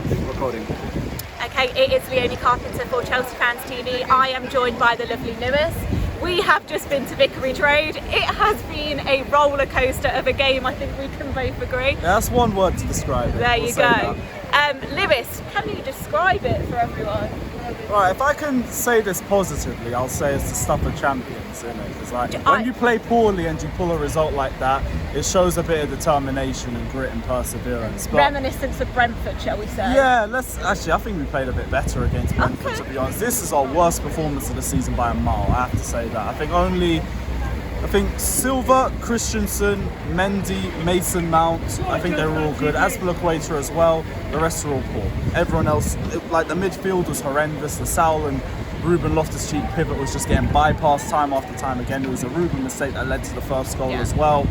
Recording. Okay, it is Leonie Carpenter for Chelsea Fans TV. I am joined by the lovely Lewis. We have just been to Vicarage Road. It has been a roller coaster of a game, I think we can both agree. Yeah, that's one word to describe it. There you go. Lewis, can you describe it for everyone? Right, if I can say this positively, I'll say it's the stuff of champions, isn't it? Because when you play poorly and you pull a result like that, it shows a bit of determination and grit and perseverance. But reminiscence of Brentford, shall we say? Yeah, I think we played a bit better against Brentford, to be honest. This is our worst performance of the season by a mile, I have to say that. I think Silva, Christensen, Mendy, Mason Mount, I think they're all good. Azpilicueta as well, the rest are all poor. Everyone else, like the midfield was horrendous. The Saul and Ruben Loftus-Cheek pivot was just getting bypassed time after time again. It was a Ruben mistake that led to the first goal as well.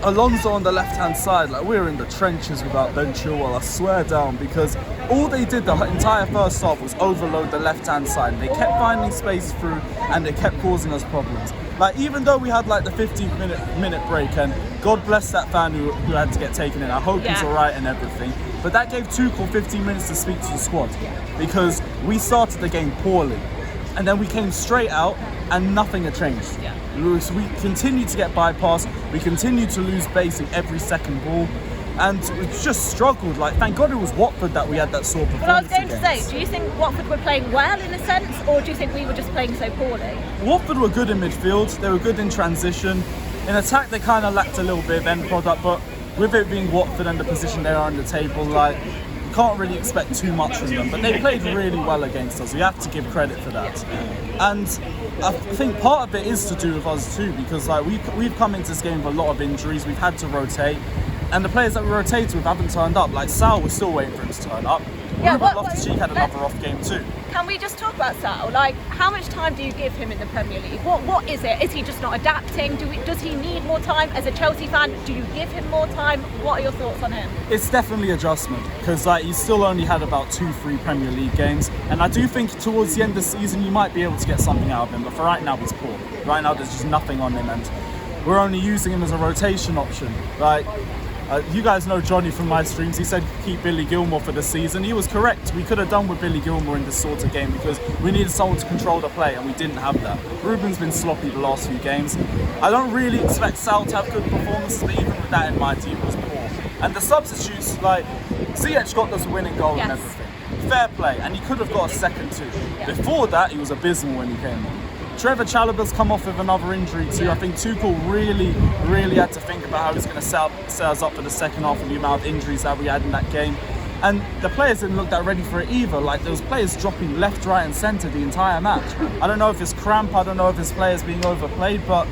Alonso on the left-hand side, like we were in the trenches without Ben Chilwell, I swear down, because all they did the entire first half was overload the left-hand side. And they kept finding space through and they kept causing us problems. Like, even though we had like the 15th minute break, and God bless that fan who had to get taken in, I hope he's alright and everything, but that gave Tuchel 15 minutes to speak to the squad, because we started the game poorly and then we came straight out and nothing had changed. We continued to get bypassed, we continued to lose base in every second ball, and we just struggled. Like, thank God it was Watford that we had that sort of performance. Well, I was going to say, do you think Watford were playing well in a sense, or do you think we were just playing so poorly? Watford were good in midfield, they were good in transition. In attack, they kind of lacked a little bit of end product, but with it being Watford and the position they are on the table, like, you can't really expect too much from them. But they played really well against us, we have to give credit for that. And I think part of it is to do with us too, because like we've come into this game with a lot of injuries, we've had to rotate. And the players that we rotated with haven't turned up. Like Sal, we're still waiting for him to turn up. Ruben Loftus-Cheek had another off game too. Can we just talk about Sal? Like, how much time do you give him in the Premier League? What is it? Is he just not adapting? Does he need more time? As a Chelsea fan, do you give him more time? What are your thoughts on him? It's definitely adjustment, because like he's still only had about 2-3 Premier League games, and I do think towards the end of the season you might be able to get something out of him. But for right now, he's poor. Right now, there's just nothing on him, and we're only using him as a rotation option. Like. You guys know Johnny from my streams, he said keep Billy Gilmour for the season. He was correct. We could have done with Billy Gilmour in this sort of game because we needed someone to control the play and we didn't have that. Ruben's been sloppy the last few games. I don't really expect Sal to have good performances, but even with that in mind, he was poor. And the substitutes, like Ziyech got us a winning goal and everything. Fair play, and he could have got a second too. Before that, he was abysmal when he came on. Trevor Chalobah's come off with another injury too. I think Tuchel really had to think about how he's going to set us up for the second half and the amount of injuries that we had in that game. And the players didn't look that ready for it either. Like, there was players dropping left, right and centre the entire match. I don't know if it's cramp, I don't know if it's players being overplayed, but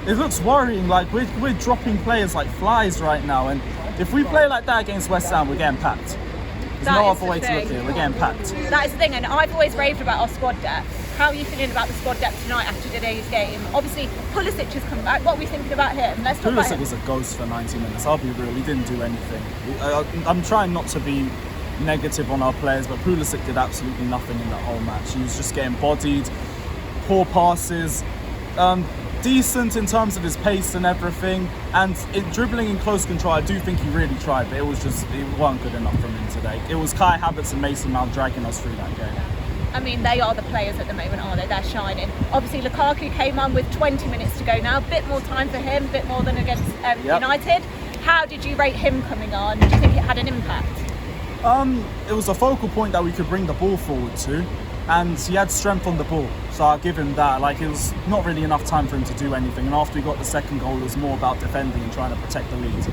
it looks worrying. Like, we're dropping players like flies right now. And if we play like that against West Ham, we're getting packed. There's no other way to look here, we're getting packed. That is the thing, and I've always raved about our squad depth. How are you feeling about the squad depth tonight after today's game? Obviously, Pulisic has come back. What are we thinking about him? Let's talk about him. Pulisic was a ghost for 90 minutes, I'll be real, he didn't do anything. I'm trying not to be negative on our players, but Pulisic did absolutely nothing in that whole match. He was just getting bodied, poor passes, decent in terms of his pace and everything, and dribbling in close control, I do think he really tried, but it wasn't good enough from him today. It was Kai Havertz and Mason Mount dragging us through that game. I mean, they are the players at the moment, aren't they? They're shining. Obviously, Lukaku came on with 20 minutes to go now. Bit more time for him, bit more than against United. How did you rate him coming on? Do you think it had an impact? It was a focal point that we could bring the ball forward to, and he had strength on the ball, so I'll give him that. Like, it was not really enough time for him to do anything, and after we got the second goal, it was more about defending and trying to protect the lead.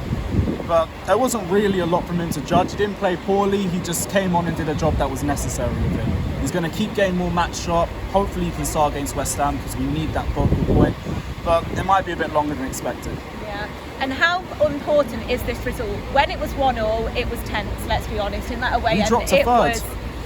But there wasn't really a lot from him to judge. He didn't play poorly, he just came on and did a job that was necessary of him. He's going to keep getting more match sharp. Hopefully he can start against West Ham because we need that focal point, but it might be a bit longer than expected. Yeah. And how important is this result? When it was 1-1, it was tense, let's be honest, in that away end. We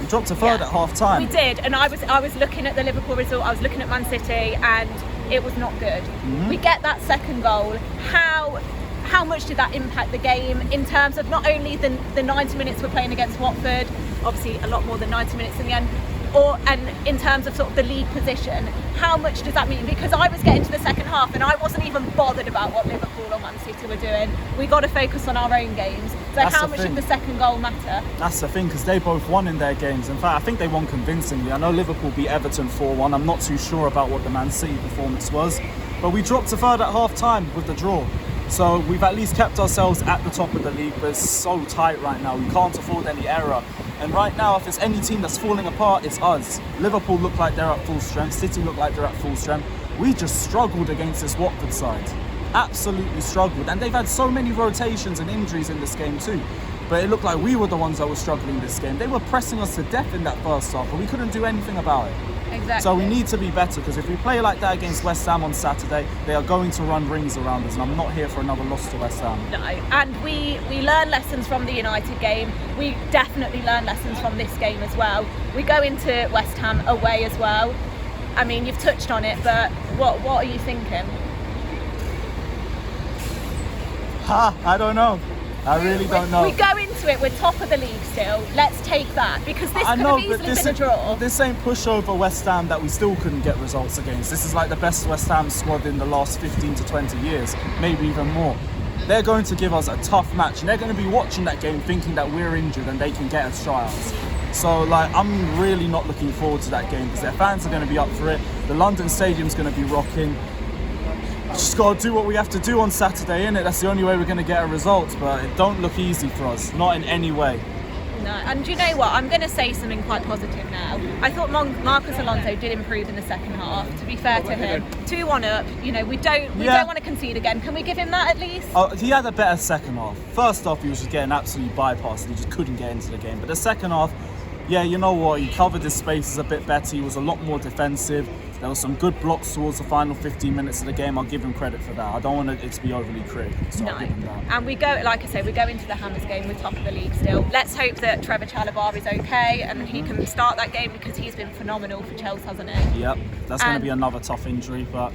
dropped a third at half time. We did, and I was looking at the Liverpool result, I was looking at Man City, and it was not good. We get that second goal. How much did that impact the game in terms of not only the 90 minutes we're playing against Watford, obviously a lot more than 90 minutes in the end, And in terms of sort of the league position, how much does that mean? Because I was getting to the second half and I wasn't even bothered about what Liverpool or Man City were doing. We got to focus on our own games. So how much did the second goal matter? That's the thing, because they both won in their games. In fact, I think they won convincingly. I know Liverpool beat Everton 4-1. I'm not too sure about what the Man City performance was, but we dropped to third at half time with the draw. So we've at least kept ourselves at the top of the league, but it's so tight right now. We can't afford any error. And right now, if there's any team that's falling apart, it's us. Liverpool look like they're at full strength. City look like they're at full strength. We just struggled against this Watford side. Absolutely struggled. And they've had so many rotations and injuries in this game too. But it looked like we were the ones that were struggling this game. They were pressing us to death in that first half, but we couldn't do anything about it. Exactly. So we need to be better, because if we play like that against West Ham on Saturday, they are going to run rings around us, and I'm not here for another loss to West Ham. No, and we learn lessons from the United game. We definitely learn lessons from this game as well. We go into West Ham away as well. I mean, you've touched on it, but what are you thinking? I don't know. I really don't know. We go into it, we're top of the league still. Let's take that, because this could have easily been a draw. This ain't pushover West Ham that we still couldn't get results against. This is like the best West Ham squad in the last 15 to 20 years, maybe even more. They're going to give us a tough match, and they're going to be watching that game thinking that we're injured and they can get us trials. So I'm really not looking forward to that game, because their fans are going to be up for it. The London Stadium's going to be rocking. Just got to do what we have to do on Saturday, innit? That's the only way we're going to get a result, but it don't look easy for us, not in any way. No, and do you know what? I'm going to say something quite positive now. I thought Marcus Alonso did improve in the second half. To be fair to him, 2-1 up. You know, we don't want to concede again. Can we give him that at least? Oh, he had a better second half. First off, he was just getting absolutely bypassed. He just couldn't get into the game. But the second half, yeah, you know what? He covered his spaces a bit better. He was a lot more defensive. There were some good blocks towards the final 15 minutes of the game. I'll give him credit for that. I don't want it to be overly critical, so I'll give him that. And we go, like I say, we go into the Hammers game, we're top of the league still. Let's hope that Trevor Chalobah is okay and he can start that game, because he's been phenomenal for Chelsea, hasn't he? Yep, that's going to be another tough injury, but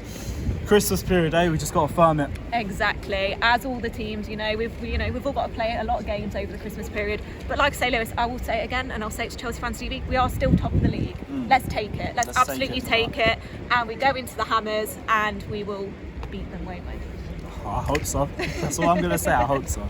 Christmas period, we just got to firm it. Exactly. As all the teams, we've all got to play a lot of games over the Christmas period. But like I say, Lewis, I will say it again, and I'll say it to Chelsea Fans TV, we are still top of the league. Let's take it. Let's absolutely take it. And we go into the Hammers and we will beat them, won't we? I hope so. That's all I'm going to say. I hope so.